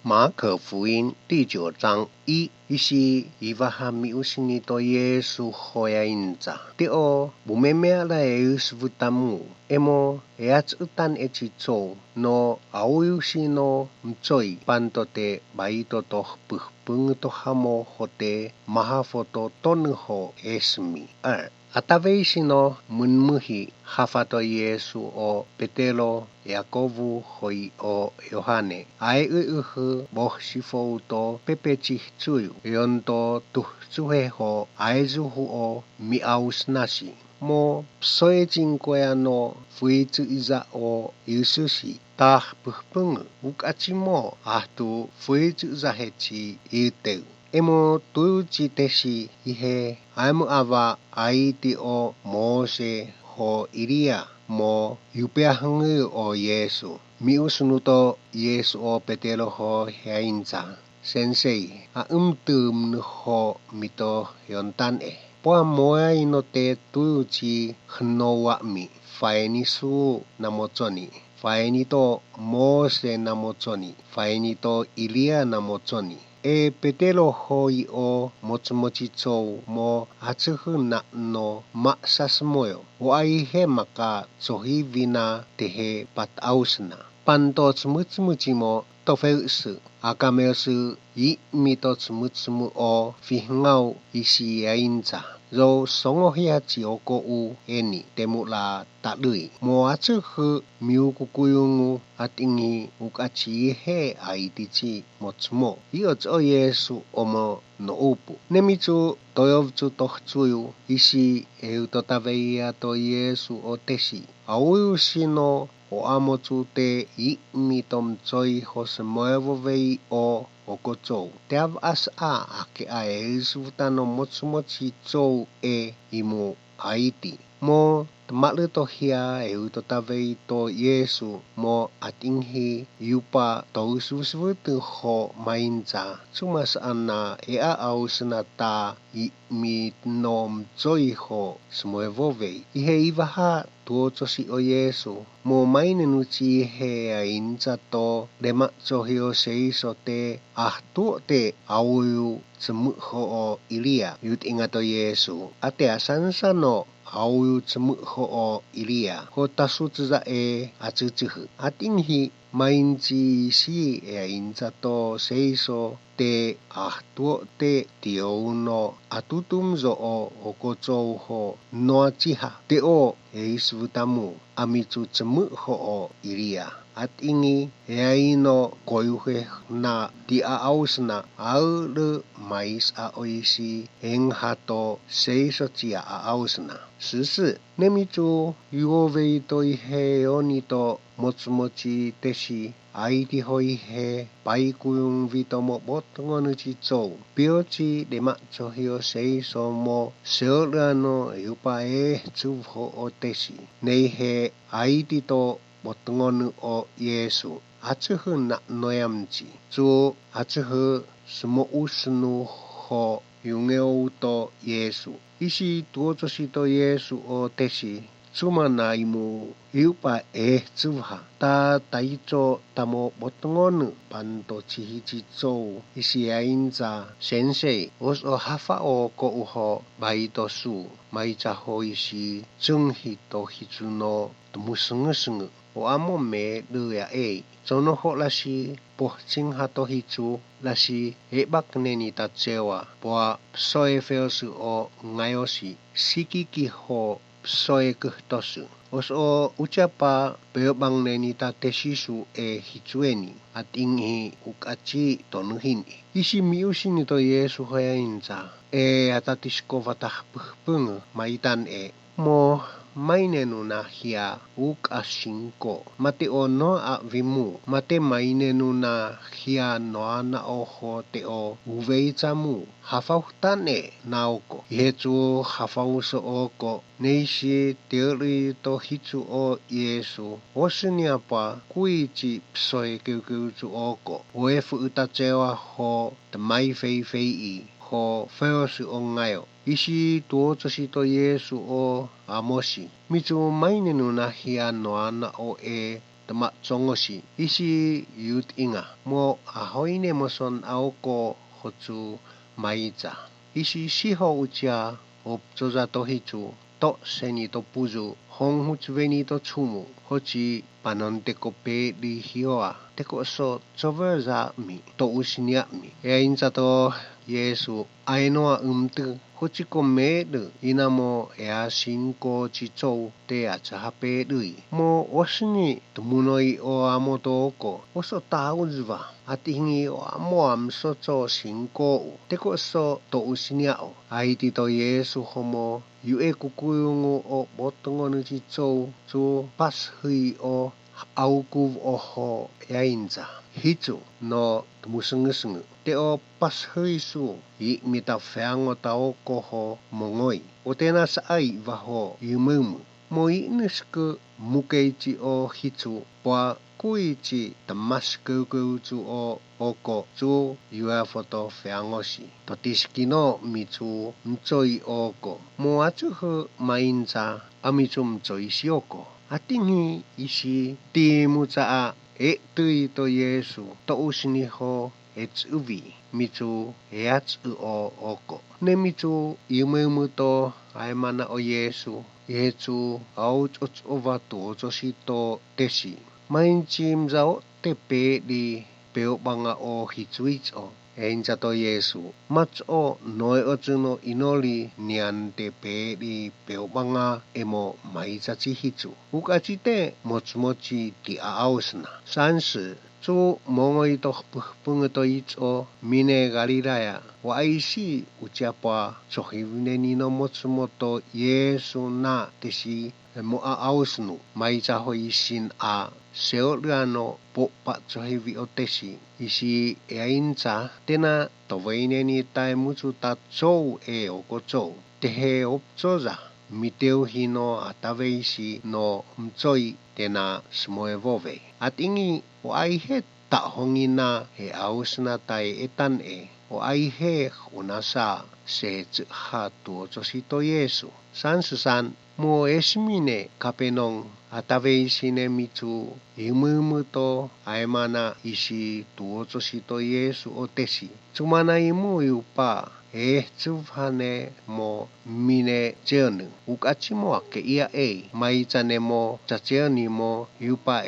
马可福音第9章1isi iwahami usini to Yesu hoya inza teo bumemea la Yesu vutamu emo eatsutan echicho no ausi no mchoi pantote baito to puhpung to hamo hote mahafoto tonho esmi Ataveisi no munmuhi hafato Yesu o Petelo Yakovu hoi o Yohane ai boh sifo to pepechi tsuyu yonto tuhsuhe ho aizuhu o miaus nasi mo psoejin koya no fuitsu iza o yususi tah puhpung ukachimo ahtu fuitsu zahechi iteu Emo tuji tesi ihe aimu awa aiti o Mose ho Iria mo yupeahangu o Yesu. Miusunuto Yesu o Petelo ho hainza. Sensei a ho mito yontan Poa moa inote tuji hnowa mi. Faini su namotsoni. Faini to Mose namotsoni. Faini to Ilia namotsoni. Petelo hoi o mochi chou mo atsuhu na no maksasmoyo. O ai he maka sohi vina tehe pat ausna. Panto tsumutsumuchi mo tofeusu. Akameusu i mito tsumutsumu o fihngau isi ainza. Zo songohiachi oko u eni temula talui. Mo atsuhu miukukuyungu at ingi ukachi he aitichi motsmo. Iots o Yesu omo no upu. Nemitsu toyovtsu tohtsuyu isi eutotaveia to Yesu o tesi. Auusi no o amotsu te i mitom tsoi hosemoevovei o okotsou. Teav as ake a Yesu tano motsmochi tsou imu aiti. Mo tamalu to hia eutotavei to Yesu mo atinghi yupa toususvutu ho mainza. Sumas ana ausna ta i minom tsoi ho smoevovei. Ihe iwaha tuotosi o Yesu. Mo mainenuchi he ainza to lemak tsohio seiso te tuote auyu tsmuho o Ilia. Yut ingato Yesu. Ate asansa no auyu tsmuho o Ilia. Ho tasutza atsuchuhu. Atinghi mainzi si ainza to seiso te tuote tiouno atutumzo o okotsou ho noachiha. Te o eisvutamu amitsu tsmuho o Ilia. At ingi eaino koyuhe na di ausna aulu mais oisi enghato seiso tia ausna. Sisi nemitsu yuovei to ihe onito motsmochi tesi aiti hoi he paikuyung vitomo botongonuchi tsou. Piochi lemak tsohio seiso mo seolano yupa tsuvho o tesi. Nei he aiti to botongonu o Yesu. Atsuhu na noyamchi. Tsu atsuhu sumo usnu ho yungeo to Yesu. Isi tuotosi to Yesu o tesi. Tsuma na imu yupa tsuvha. Ta taicho tamo botongonu panto chihichi tsou. Isi ainza sensei. Os o hafa o ko uho baito su. Maicha ho isi tsunghi to hitsuno tumusungusungu. O amo me luya Sono ho lasi poh chingha to hitsu lasi bak neni tatsewa. Poa psoe feosu o ngayosi. Sikiki ho psoe kuhtosu. Os o ucapa peobang neni tatesisu hitsueni. At ingi ukachi tonuhini. Isi miusini to Yesu hoya inza. Atatisko vatah puhpung maitan mo mainenu na hia ukasinko. Mate ono vimu. Mate mainenu na hia noana oho te o uveicamu. Hafauhtan naoko. Ihetsu hafauso oko. Neisi teori to hitsu o Yesu. Osuniapa kuichi psoe kiukiutu oko. Oefu utacewa ho temai fei ho feosu o ngayo. Isi tuotosi to Yesu o amosi. Mitsu mainenu na hia noana o 的嘛中国是，伊是有因啊，莫啊好伊呢莫算熬过或者买杂，伊是适合有家，我做在都去做，到生意都不如，红或者为你都出门，或者把人得个别离去啊，得个说做不ra mi，都有些年mi，因在都耶稣爱诺得。或者个咩的，伊那么也新过去做，对呀，这还别的。么我是你，都木诺伊我阿么多个，我说大屋子吧，啊，定义我阿么阿么说做新过，这个说都有些鸟，啊，伊的到耶稣好么，有一个古用我我等我们去做把水哦，熬古哦好也因着。迄种那木生个生个，แต่我pas hari su，伊咪到房我到过后梦爱，我对那是爱哇好有么么，莫伊那是个木盖子哦迄种，把贵子的马斯个个做哦个做有啊佛到房我是，到底是几孬咪做唔做伊哦个，莫啊做好买因咋，啊咪做唔做伊小个，啊等于伊是地木咋啊。对到耶稣，都有是你好，主位，咪做主个，你咪做有没有多，爱嘛那耶稣，耶稣熬哇多就是多的是，每今早特别的表帮啊去追着。因着到耶稣，乜做內我做no inoli nian de pe di pel banga emo mai za chi hitu. Uka chi te mo chi di ausna. 30做某一道碰个到一座米内加利拉呀，我爱是有家巴做黑呢你那么多耶稣那的是mo aus nu mai za hoi sin a seo lano po pa cho he vi o te si isi e in za tena to vai ne ni tai mu chu ta cho e o ko cho te he op cho za mi teo hi no atave si no mchoi tena smoe vove at ingi o ai he ta hongina he aus na tai etan e o ai he unasa se ha to cho si to yesu 33もうえしみねカペノンあたべいしねみつゆむむとあえまないしとおとしとイエスおてしつまないむゆぱつはねもみねじゃぬうかちもあけいやまいざねもざじゃにもゆぱ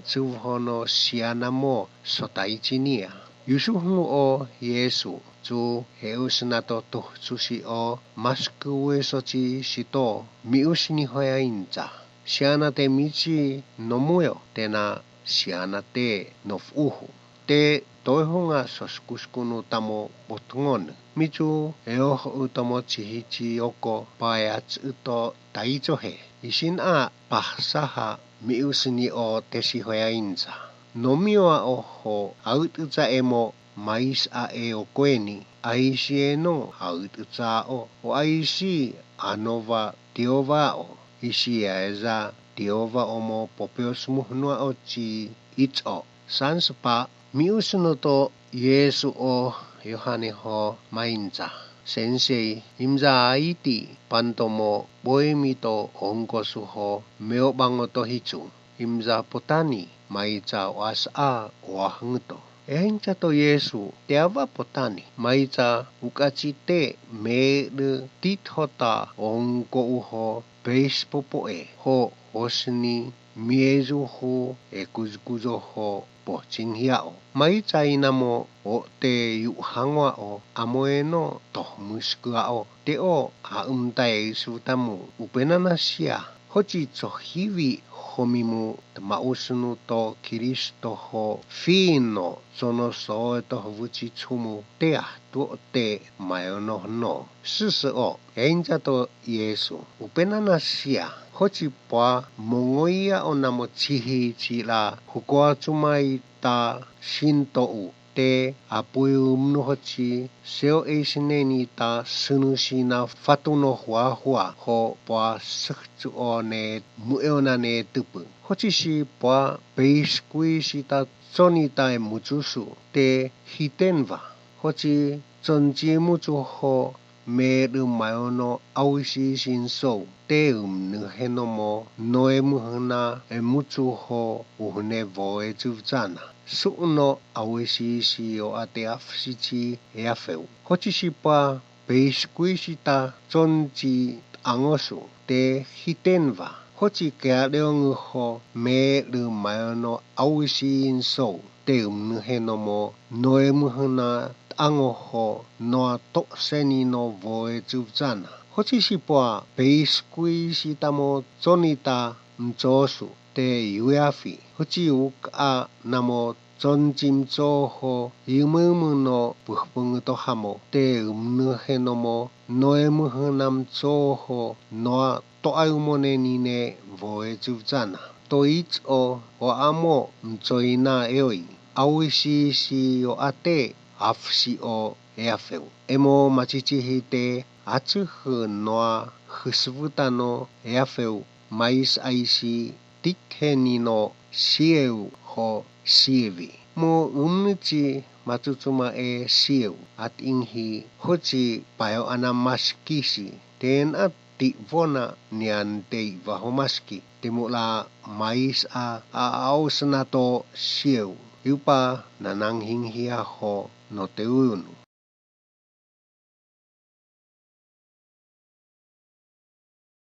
つはのしあなもそたいちにやゆすふおイエスtu heus na to susi o masku we sochi sito miusini hoya inza siana te michi no muyo tena siana te no fuhu te toihonga soskuskunu tamo botungon michu eo utamo chihichi oko payats uto taicho he isin a pasaha miusini o tesi hoya inza no mio a oho autza emo mais a o koeni aisi no autza o aisi anova diova o isi eza diova omo popeos muhnua o chi ito sanspa miusuno to yesu o yohane ho mainza sensei imza aiti pantomo boemito ongosu ho meobango to hichu imza potani maiza wasa wahangto Ehincha to Yesu teava potani maiza ukachite me de tithota onko uho beis popoe ho osni miezu ho ekuzkuzo ho pochinhiao maiza inamo o te yuhangwa o amoeno to muskuao te o aumtai sutamu upenanasia hochi hivi homimu mausunu to Kiristo ho fino sono so to vuchi chumu te to te mayono no 40 enja to Yesu upenana sia hochi pa mongoia onamo chihi chila hukwa chumai ta shinto u te apuium no hochi seo eisineni ta sunusina fatuno hua ho pa sakchu one mueona ne tupu hochi si pa beiskui sita tsoni tai muchusu te hitenva hochi chonji muchu ho メルマヨの青いし心相てぬへのものえむはなむつほうふねぼえつざなすの青いしをあてあふしちやふうこちしぱベースクイしたぞんちあごすてひてんわこちけあれんほメルマヨの青いし心相てぬへのものえむはなang ho no to seni no voe zuzana. Hoci si poa beiskui si tamo zonita mzosu te yuafi. Hoci uk a namo zonjim zoho yumumu no buhbung to hamo te umnuhe no mo noemuhu nam zoho noa to ayumone ni ne voe zuzana. To ich o amo mzoina eoi. Awishi si o ate afsi o eafeu. Emo machichihi te atsuhu noa husvuta no eafeu mais aisi tikheni no sieu ho sievi. Mo umnichi matutsuma e sieu at inghi hochi payo anamaskisi ten at ti vona nian te vahomaski temula mais a aus na to sieu. Yupa nananghing hiya ho no te unu.